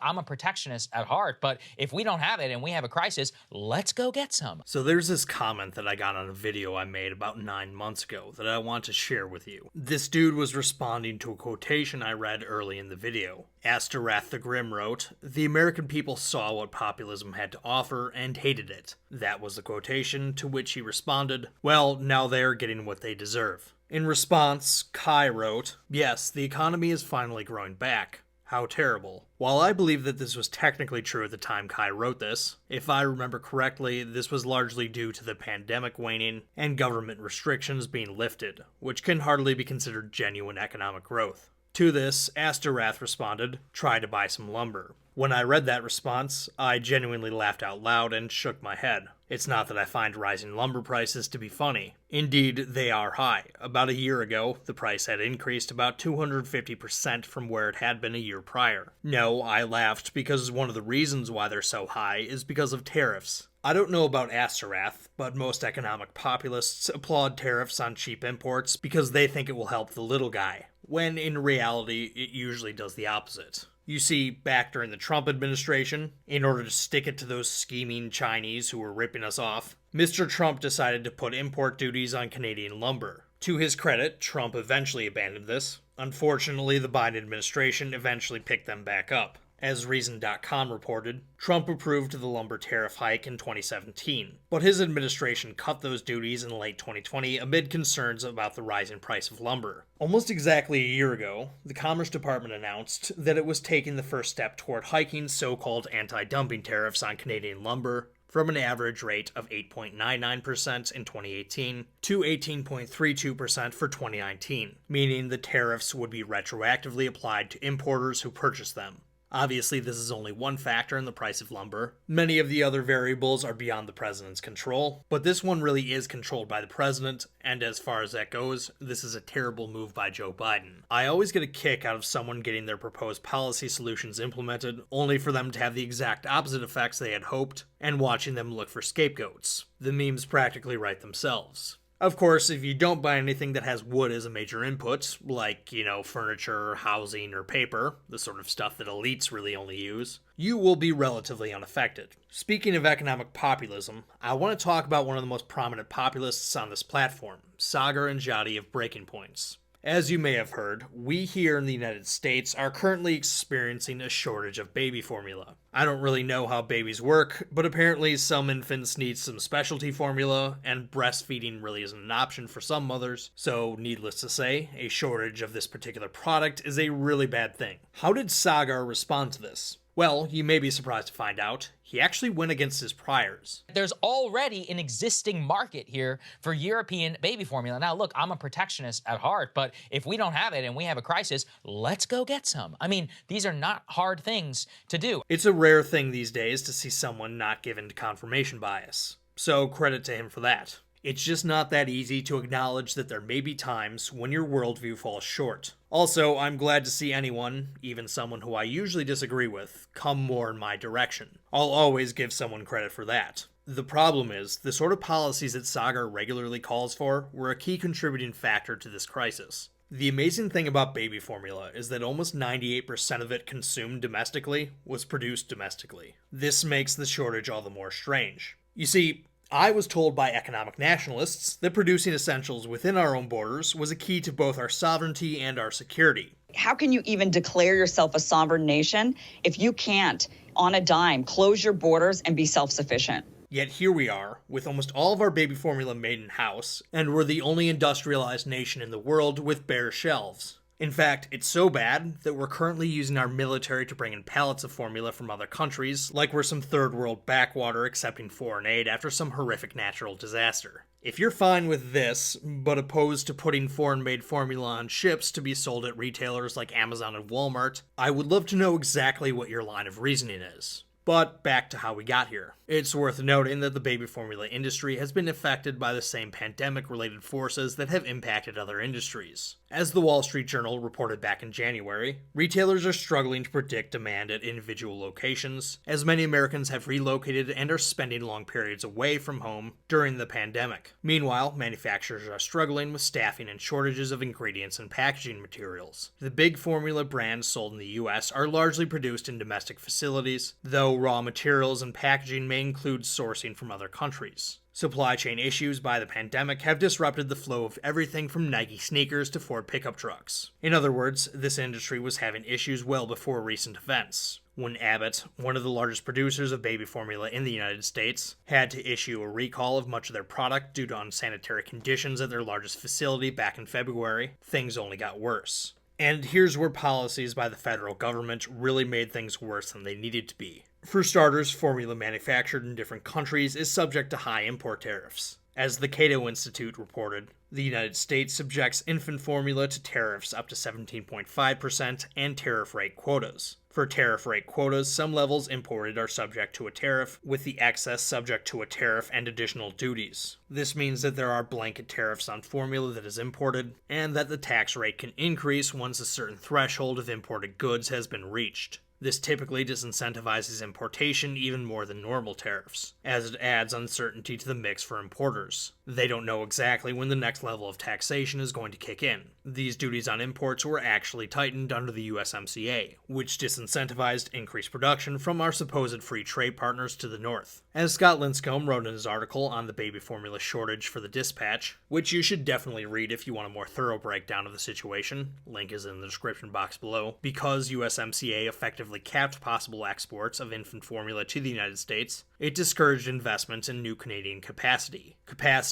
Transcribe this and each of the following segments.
I'm a protectionist at heart, but if we don't have it and we have a crisis, let's go get some. So there's this comment that I got on a video I made about 9 months ago that I want to share with you. This dude was responding to a quotation I read early in the video. Asterath the Grim wrote, "The American people saw what populism had to offer and hated it." That was the quotation, to which he responded, "Well, now they're getting what they deserve." In response, Kai wrote, "Yes, the economy is finally growing back. How terrible." While I believe that this was technically true at the time Kai wrote this, if I remember correctly, this was largely due to the pandemic waning and government restrictions being lifted, which can hardly be considered genuine economic growth. To this, Asterath responded, "Try to buy some lumber." When I read that response, I genuinely laughed out loud and shook my head. It's not that I find rising lumber prices to be funny. Indeed, they are high. About a year ago, the price had increased about 250% from where it had been a year prior. No, I laughed because one of the reasons why they're so high is because of tariffs. I don't know about Asterath, but most economic populists applaud tariffs on cheap imports because they think it will help the little guy, when in reality, it usually does the opposite. You see, back during the Trump administration, in order to stick it to those scheming Chinese who were ripping us off, Mr. Trump decided to put import duties on Canadian lumber. To his credit, Trump eventually abandoned this. Unfortunately, the Biden administration eventually picked them back up. As Reason.com reported, Trump approved the lumber tariff hike in 2017, but his administration cut those duties in late 2020 amid concerns about the rising price of lumber. Almost exactly a year ago, the Commerce Department announced that it was taking the first step toward hiking so-called anti-dumping tariffs on Canadian lumber from an average rate of 8.99% in 2018 to 18.32% for 2019, meaning the tariffs would be retroactively applied to importers who purchase them. Obviously, this is only one factor in the price of lumber. Many of the other variables are beyond the president's control, but this one really is controlled by the president, and as far as that goes, this is a terrible move by Joe Biden. I always get a kick out of someone getting their proposed policy solutions implemented, only for them to have the exact opposite effects they had hoped, and watching them look for scapegoats. The memes practically write themselves. Of course, if you don't buy anything that has wood as a major input, like, furniture, housing, or paper, the sort of stuff that elites really only use, you will be relatively unaffected. Speaking of economic populism, I want to talk about one of the most prominent populists on this platform, Saagar Enjeti of Breaking Points. As you may have heard, we here in the United States are currently experiencing a shortage of baby formula. I don't really know how babies work, but apparently some infants need some specialty formula, and breastfeeding really isn't an option for some mothers, so needless to say, a shortage of this particular product is a really bad thing. How did Saagar respond to this? Well, you may be surprised to find out, he actually went against his priors. There's already an existing market here for European baby formula. Now, look, I'm a protectionist at heart, but if we don't have it and we have a crisis, let's go get some. I mean, these are not hard things to do. It's a rare thing these days to see someone not given to confirmation bias, so credit to him for that. It's just not that easy to acknowledge that there may be times when your worldview falls short. Also, I'm glad to see anyone, even someone who I usually disagree with, come more in my direction. I'll always give someone credit for that. The problem is, the sort of policies that Saagar regularly calls for were a key contributing factor to this crisis. The amazing thing about baby formula is that almost 98% of it consumed domestically was produced domestically. This makes the shortage all the more strange. You see, I was told by economic nationalists that producing essentials within our own borders was a key to both our sovereignty and our security. How can you even declare yourself a sovereign nation if you can't, on a dime, close your borders and be self-sufficient? Yet here we are, with almost all of our baby formula made in-house, and we're the only industrialized nation in the world with bare shelves. In fact, it's so bad that we're currently using our military to bring in pallets of formula from other countries, like we're some third world backwater accepting foreign aid after some horrific natural disaster. If you're fine with this, but opposed to putting foreign-made formula on ships to be sold at retailers like Amazon and Walmart, I would love to know exactly what your line of reasoning is. But back to how we got here. It's worth noting that the baby formula industry has been affected by the same pandemic-related forces that have impacted other industries. As the Wall Street Journal reported back in January, retailers are struggling to predict demand at individual locations, as many Americans have relocated and are spending long periods away from home during the pandemic. Meanwhile, manufacturers are struggling with staffing and shortages of ingredients and packaging materials. The big formula brands sold in the US are largely produced in domestic facilities, though raw materials and packaging may include sourcing from other countries. Supply chain issues by the pandemic have disrupted the flow of everything from Nike sneakers to Ford pickup trucks. In other words, this industry was having issues well before recent events. When Abbott, one of the largest producers of baby formula in the United States, had to issue a recall of much of their product due to unsanitary conditions at their largest facility back in February, things only got worse. And here's where policies by the federal government really made things worse than they needed to be. For starters, formula manufactured in different countries is subject to high import tariffs. As the Cato Institute reported, the United States subjects infant formula to tariffs up to 17.5% and tariff rate quotas. For tariff rate quotas, some levels imported are subject to a tariff, with the excess subject to a tariff and additional duties. This means that there are blanket tariffs on formula that is imported, and that the tax rate can increase once a certain threshold of imported goods has been reached. This typically disincentivizes importation even more than normal tariffs, as it adds uncertainty to the mix for importers. They don't know exactly when the next level of taxation is going to kick in. These duties on imports were actually tightened under the USMCA, which disincentivized increased production from our supposed free trade partners to the north. As Scott Linscomb wrote in his article on the baby formula shortage for the Dispatch, which you should definitely read if you want a more thorough breakdown of the situation, link is in the description box below, because USMCA effectively capped possible exports of infant formula to the United States, it discouraged investments in new Canadian capacity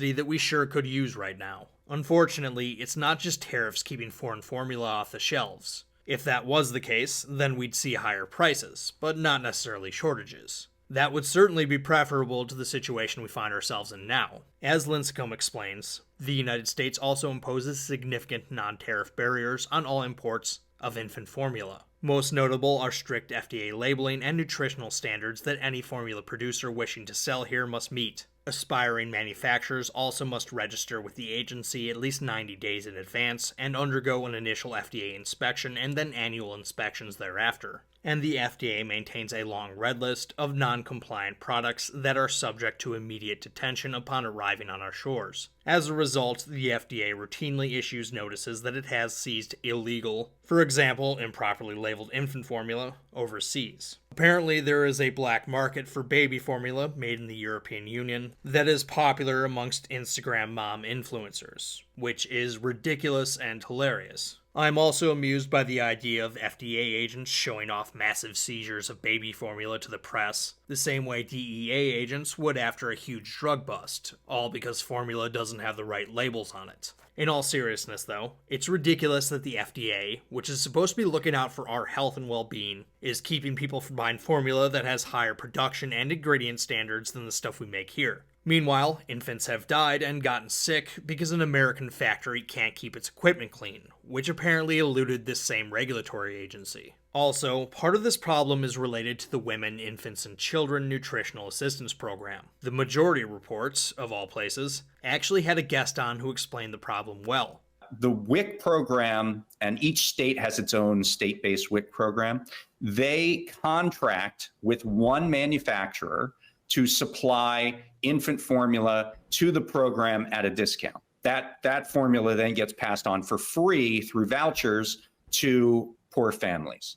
that we sure could use right now. Unfortunately, it's not just tariffs keeping foreign formula off the shelves. If that was the case, then we'd see higher prices, but not necessarily shortages. That would certainly be preferable to the situation we find ourselves in now. As Linscomb explains, the United States also imposes significant non-tariff barriers on all imports of infant formula. Most notable are strict FDA labeling and nutritional standards that any formula producer wishing to sell here must meet. Aspiring manufacturers also must register with the agency at least 90 days in advance and undergo an initial FDA inspection and then annual inspections thereafter. And the FDA maintains a long red list of non-compliant products that are subject to immediate detention upon arriving on our shores. As a result, the FDA routinely issues notices that it has seized illegal, for example, improperly labeled infant formula, overseas. Apparently, there is a black market for baby formula made in the European Union that is popular amongst Instagram mom influencers, which is ridiculous and hilarious. I'm also amused by the idea of FDA agents showing off massive seizures of baby formula to the press, the same way DEA agents would after a huge drug bust, all because formula doesn't have the right labels on it. In all seriousness, though, it's ridiculous that the FDA, which is supposed to be looking out for our health and well-being, is keeping people from buying formula that has higher production and ingredient standards than the stuff we make here. Meanwhile, infants have died and gotten sick because an American factory can't keep its equipment clean, which apparently eluded this same regulatory agency. Also, part of this problem is related to the Women, Infants, and Children Nutritional Assistance Program. The majority reports, of all places, actually had a guest on who explained the problem well. The WIC program, and each state has its own state-based WIC program, they contract with one manufacturer to supply infant formula to the program at a discount. That formula then gets passed on for free through vouchers to poor families.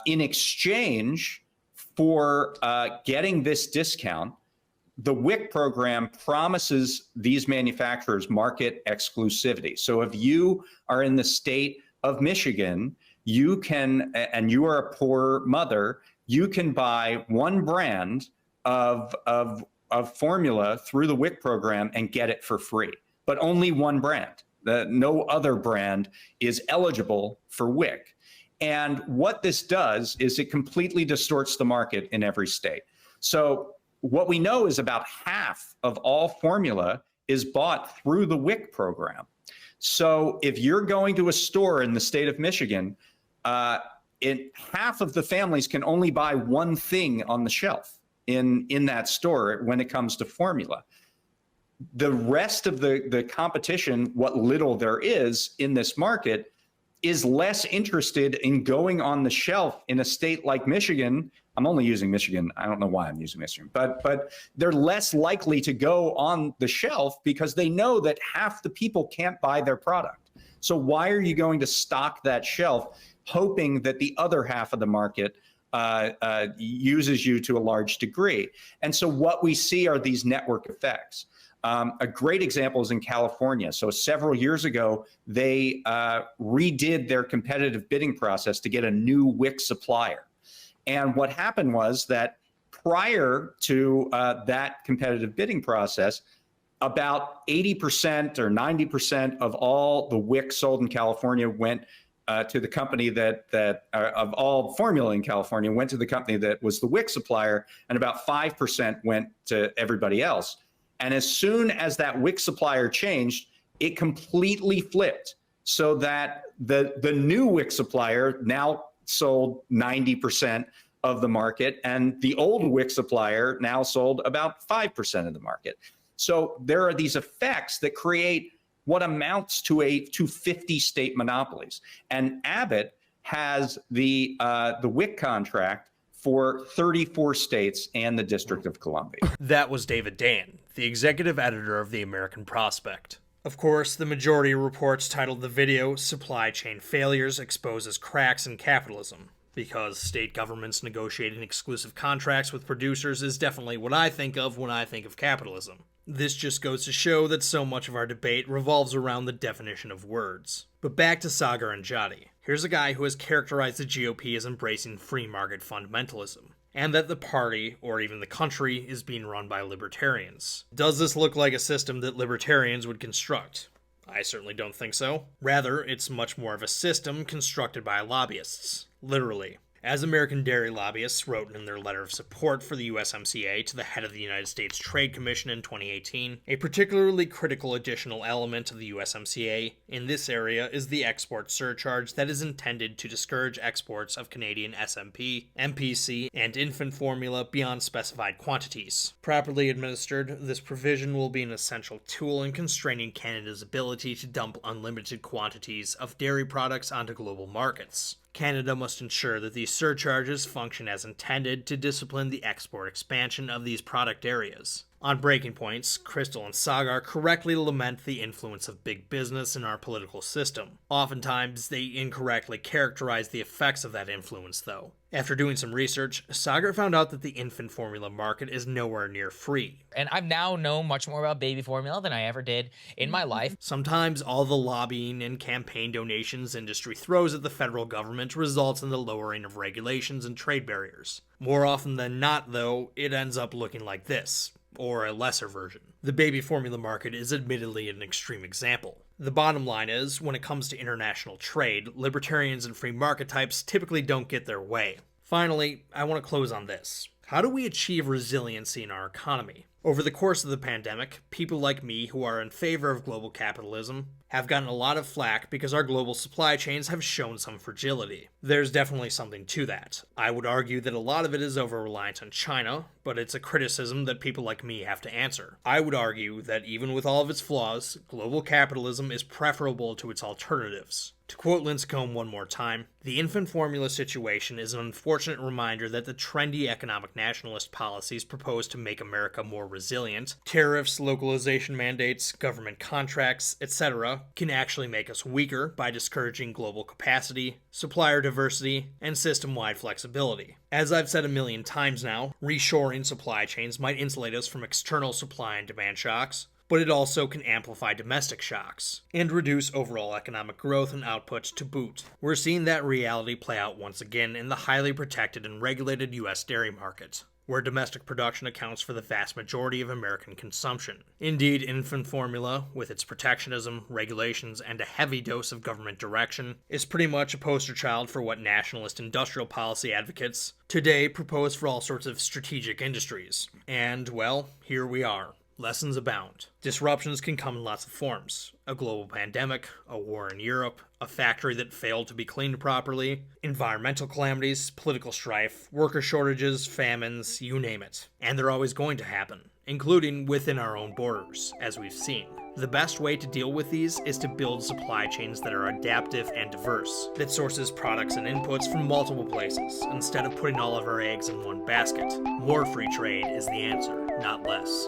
In exchange for getting this discount, the WIC program promises these manufacturers market exclusivity. So if you are in the state of Michigan, you can, and you are a poor mother, you can buy one brand of formula through the WIC program and get it for free, but only one brand. No other brand is eligible for WIC. And what this does is it completely distorts the market in every state. So what we know is about half of all formula is bought through the WIC program. So if you're going to a store in the state of Michigan, half of the families can only buy one thing on the shelf in that store when it comes to formula. The rest of the competition, what little there is in this market, is less interested in going on the shelf in a state like Michigan. I'm only using Michigan. I don't know why I'm using Michigan, but they're less likely to go on the shelf because they know that half the people can't buy their product. So why are you going to stock that shelf hoping that the other half of the market uses you to a large degree? And so what we see are these network effects. A great example is in California. So several years ago, they redid their competitive bidding process to get a new wick supplier. And what happened was that prior to that competitive bidding process, about 80% or 90% of all the wick sold in California went to the company of all formula in California went to the company that was the wick supplier, and about 5% went to everybody else. And as soon as that wick supplier changed, it completely flipped, so that the new wick supplier now sold 90% of the market, and the old wick supplier now sold about 5% of the market. So there are these effects that create what amounts to 50 state monopolies. And Abbott has the wick contract for 34 states and the District of Columbia. That was David Dan, the executive editor of the American Prospect. Of course, the majority reports titled the video "Supply Chain Failures Exposes Cracks in Capitalism," because state governments negotiating exclusive contracts with producers is definitely what I think of when I think of capitalism. This just goes to show that so much of our debate revolves around the definition of words. But back to Saagar Enjeti. Here's a guy who has characterized the GOP as embracing free market fundamentalism, and that the party, or even the country, is being run by libertarians. Does this look like a system that libertarians would construct? I certainly don't think so. Rather, it's much more of a system constructed by lobbyists. Literally. As American dairy lobbyists wrote in their letter of support for the USMCA to the head of the United States Trade Commission in 2018, a particularly critical additional element of the USMCA in this area is the export surcharge that is intended to discourage exports of Canadian SMP, MPC, and infant formula beyond specified quantities. Properly administered, this provision will be an essential tool in constraining Canada's ability to dump unlimited quantities of dairy products onto global markets. Canada must ensure that these surcharges function as intended to discipline the export expansion of these product areas. On Breaking Points, Crystal and Saagar correctly lament the influence of big business in our political system. Oftentimes, they incorrectly characterize the effects of that influence, though. After doing some research, Saagar found out that the infant formula market is nowhere near free. And I've now known much more about baby formula than I ever did in my life. Sometimes all the lobbying and campaign donations industry throws at the federal government results in the lowering of regulations and trade barriers. More often than not, though, it ends up looking like this, or a lesser version. The baby formula market is admittedly an extreme example. The bottom line is, when it comes to international trade, libertarians and free market types typically don't get their way. Finally, I want to close on this. How do we achieve resiliency in our economy? Over the course of the pandemic, people like me who are in favor of global capitalism have gotten a lot of flack because our global supply chains have shown some fragility. There's definitely something to that. I would argue that a lot of it is over-reliance on China, but it's a criticism that people like me have to answer. I would argue that even with all of its flaws, global capitalism is preferable to its alternatives. To quote Lincecum one more time, the infant formula situation is an unfortunate reminder that the trendy economic nationalist policies proposed to make America more resilient, tariffs, localization mandates, government contracts, etc., can actually make us weaker by discouraging global capacity, supplier diversity, and system-wide flexibility. As I've said a million times now, reshoring supply chains might insulate us from external supply and demand shocks, but it also can amplify domestic shocks and reduce overall economic growth and output to boot. We're seeing that reality play out once again in the highly protected and regulated U.S. dairy market, where domestic production accounts for the vast majority of American consumption. Indeed, infant formula, with its protectionism, regulations, and a heavy dose of government direction, is pretty much a poster child for what nationalist industrial policy advocates today propose for all sorts of strategic industries. And, well, here we are. Lessons abound. Disruptions can come in lots of forms. A global pandemic, a war in Europe, a factory that failed to be cleaned properly, environmental calamities, political strife, worker shortages, famines, you name it. And they're always going to happen, including within our own borders, as we've seen. The best way to deal with these is to build supply chains that are adaptive and diverse, that sources products and inputs from multiple places, instead of putting all of our eggs in one basket. More free trade is the answer, not less.